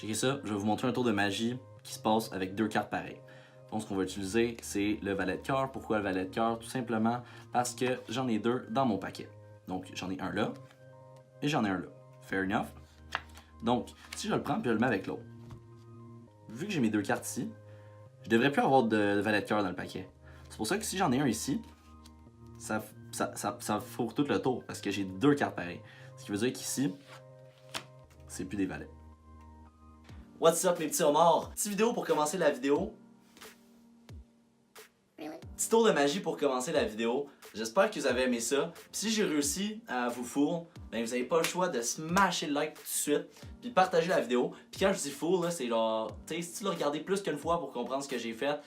Checkez ça, je vais vous montrer un tour de magie qui se passe avec 2 cartes pareilles. Donc ce qu'on va utiliser, c'est le valet de cœur. Pourquoi le valet de cœur? Tout simplement parce que j'en ai 2 dans mon paquet. Donc j'en ai un là et j'en ai un là. Fair enough. Donc si je le prends puis je le mets avec l'autre, vu que j'ai mes 2 cartes ici, je devrais plus avoir de valet de cœur dans le paquet. C'est pour ça que si j'en ai un ici, ça fourre tout le tour parce que j'ai 2 cartes pareilles. Ce qui veut dire qu'ici, c'est plus des valets. What's up mes petits homards? Petite vidéo pour commencer la vidéo. Petit tour de magie pour commencer la vidéo. J'espère que vous avez aimé ça. Puis si j'ai réussi à vous fourre, ben vous n'avez pas le choix de smasher le like tout de suite. Puis partager la vidéo. Puis quand je dis fourre, c'est genre, tu sais, si tu l'as regardé plus qu'une fois pour comprendre ce que j'ai fait,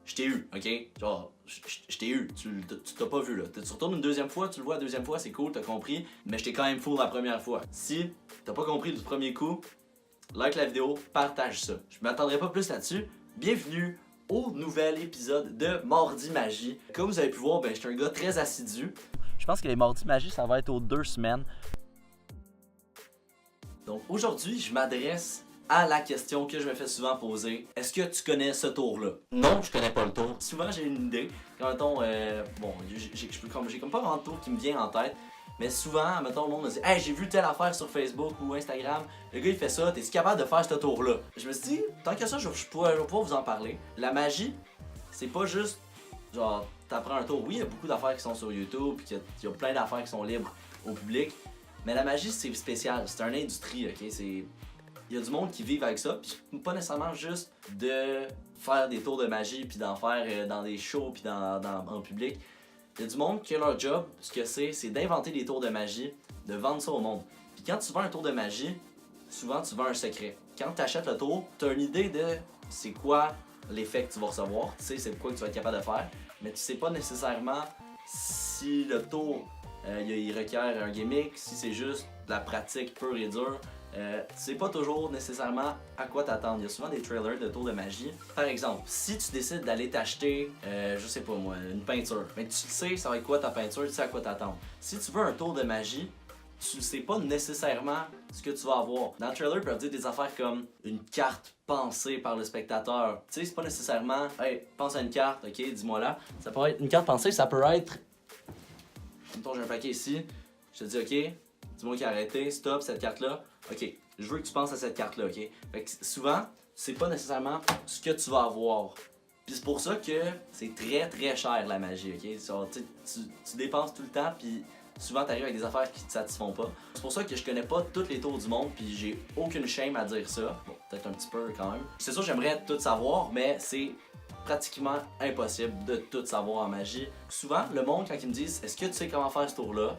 je t'ai eu, ok? Genre, je t'ai eu, tu t'as pas vu là. Tu retournes une deuxième fois, tu le vois la deuxième fois, c'est cool, t'as compris. Mais je t'ai quand même fourre la première fois. Si t'as pas compris du premier coup, like la vidéo, partage ça. Je m'attendrai pas plus là-dessus. Bienvenue au nouvel épisode de Mardi Magie. Comme vous avez pu voir, ben, je suis un gars très assidu. Je pense que les Mardis Magie, ça va être aux 2 semaines. Donc aujourd'hui, je m'adresse à la question que je me fais souvent poser. Est-ce que tu connais ce tour-là? Non, je connais pas le tour. Souvent, j'ai une idée. Quand, mettons, bon, j'ai comme pas vraiment de tour qui me vient en tête. Mais souvent, mettons, le monde me dit « Hey, j'ai vu telle affaire sur Facebook ou Instagram. Le gars, il fait ça. T'es-tu capable de faire ce tour-là? » Je me suis dit, tant que ça, je vais pouvoir vous en parler. La magie, c'est pas juste, genre, t'apprends un tour. Oui, il y a beaucoup d'affaires qui sont sur YouTube, puis il y a plein d'affaires qui sont libres au public. Mais la magie, c'est spécial. C'est une industrie, ok? Il y a du monde qui vit avec ça, puis pas nécessairement juste de faire des tours de magie, puis d'en faire dans des shows, puis en public. Il y a du monde qui a leur job, ce que c'est d'inventer des tours de magie, de vendre ça au monde. Puis quand tu vends un tour de magie, souvent tu vends un secret. Quand tu achètes le tour, tu as une idée de c'est quoi l'effet que tu vas recevoir, tu sais c'est quoi que tu vas être capable de faire, mais tu sais pas nécessairement si le tour il requiert un gimmick, si c'est juste de la pratique pure et dure. Tu sais pas toujours nécessairement à quoi t'attendre. Il y a souvent des trailers de tours de magie. Par exemple, si tu décides d'aller t'acheter, je sais pas moi, une peinture, mais tu sais ça va être quoi ta peinture, tu sais à quoi t'attendre. Si tu veux un tour de magie, tu sais pas nécessairement ce que tu vas avoir. Dans le trailer, ils peuvent dire des affaires comme une carte pensée par le spectateur. Tu sais, c'est pas nécessairement, hey, pense à une carte, ok, dis-moi là. Ça peut être une carte pensée, ça peut être. Mettons, j'ai un paquet ici, je te dis, ok, dis-moi qui a arrêté, stop, cette carte-là. Ok, je veux que tu penses à cette carte-là, ok? Fait que souvent, c'est pas nécessairement ce que tu vas avoir. Puis c'est pour ça que c'est très très cher la magie, ok? Genre, tu dépenses tout le temps, puis souvent t'arrives avec des affaires qui te satisfont pas. C'est pour ça que je connais pas tous les tours du monde, puis j'ai aucune shame à dire ça. Bon, peut-être un petit peu quand même. C'est sûr, j'aimerais tout savoir, mais c'est pratiquement impossible de tout savoir en magie. Souvent, le monde, quand ils me disent « Est-ce que tu sais comment faire ce tour-là? »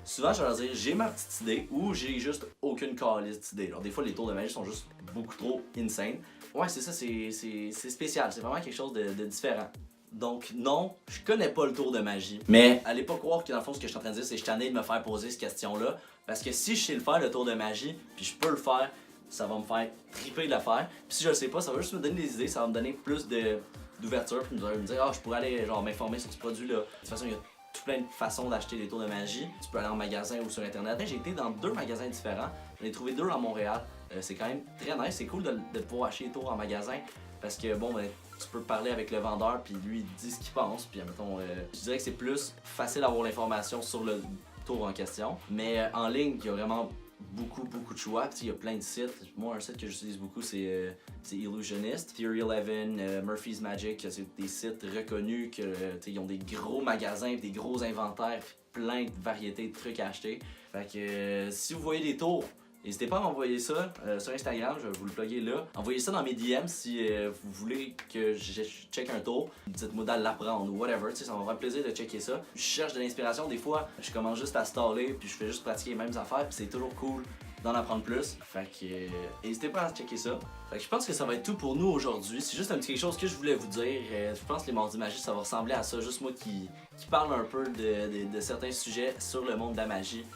Souvent, je vais leur dire j'ai ma petite idée ou j'ai juste aucune calice d'idée. Alors, des fois, les tours de magie sont juste beaucoup trop insane. Ouais, c'est ça, c'est spécial. C'est vraiment quelque chose de différent. Donc, non, je connais pas le tour de magie. Mais allez pas croire que dans le fond, ce que je suis en train de dire, c'est que je suis tanné de me faire poser cette question-là. Parce que si je sais le faire, le tour de magie, puis je peux le faire, ça va me faire triper de le faire. Puis si je le sais pas, ça va juste me donner des idées, ça va me donner plus d'ouverture. Puis me dire, ah, je pourrais aller genre m'informer sur ce produit-là. De toute façon, il y a tout plein de façons d'acheter des tours de magie. Tu peux aller en magasin ou sur internet. J'ai été dans 2 magasins différents. J'en ai trouvé 2 à Montréal. C'est quand même très nice. C'est cool de pouvoir acheter des tours en magasin. Parce que bon, ben, tu peux parler avec le vendeur puis lui il dit ce qu'il pense. Puis mettons, je dirais que c'est plus facile d'avoir l'information sur le tour en question. Mais en ligne, il y a vraiment beaucoup de choix. Il y a plein de sites. Moi, un site que j'utilise beaucoup, c'est Illusionist, Theory 11, Murphy's Magic. C'est des sites reconnus qu'ils ont des gros magasins, des gros inventaires, plein de variétés de trucs à acheter. Fait que si vous voyez des tours, n'hésitez pas à m'envoyer ça sur Instagram, je vais vous le plugger là. Envoyez ça dans mes DM si vous voulez que je check un tour. Dites-moi d'aller l'apprendre ou whatever, ça va me faire plaisir de checker ça. Je cherche de l'inspiration, des fois je commence juste à staller puis je fais juste pratiquer les mêmes affaires puis c'est toujours cool d'en apprendre plus. Fait que n'hésitez pas à checker ça. Fait que je pense que ça va être tout pour nous aujourd'hui. C'est juste un petit quelque chose que je voulais vous dire. Je pense que les Mardis Magie ça va ressembler à ça. Juste moi qui parle un peu de certains sujets sur le monde de la magie.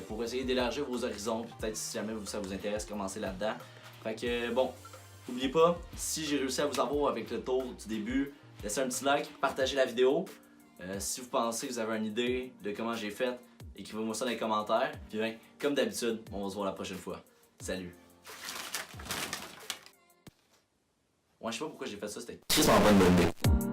Pour essayer d'élargir vos horizons, peut-être si jamais ça vous intéresse, commencer là-dedans. Fait que bon, n'oubliez pas, si j'ai réussi à vous avoir avec le tour du début, laissez un petit like, partagez la vidéo. Si vous pensez que vous avez une idée de comment j'ai fait, écrivez-moi ça dans les commentaires. Puis bien, comme d'habitude, on va se voir la prochaine fois. Salut! je sais pas pourquoi j'ai fait ça, c'était tristement pas une bonne idée.